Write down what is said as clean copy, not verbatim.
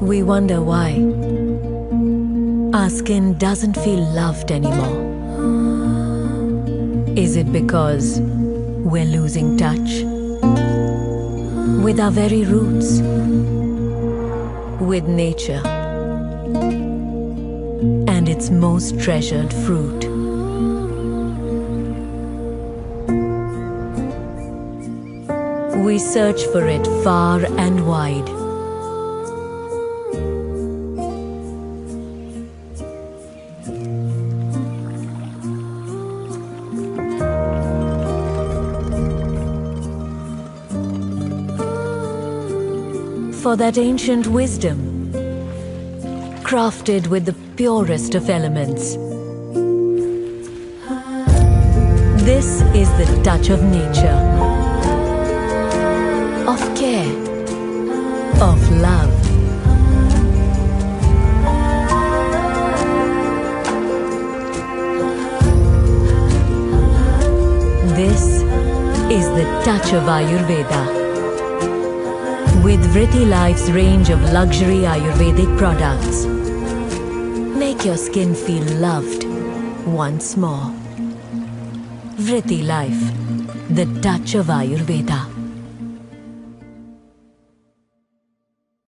We wonder why our skin doesn't feel loved anymore. Is it because we're losing touch with our very roots, with nature, and its most treasured fruit? We search for it far and wide. For that ancient wisdom, crafted with the purest of elements. This is the touch of nature, of care, of love. This is the touch of Ayurveda. With VritiLife's range of luxury Ayurvedic products, make your skin feel loved once more. VritiLife, the touch of Ayurveda.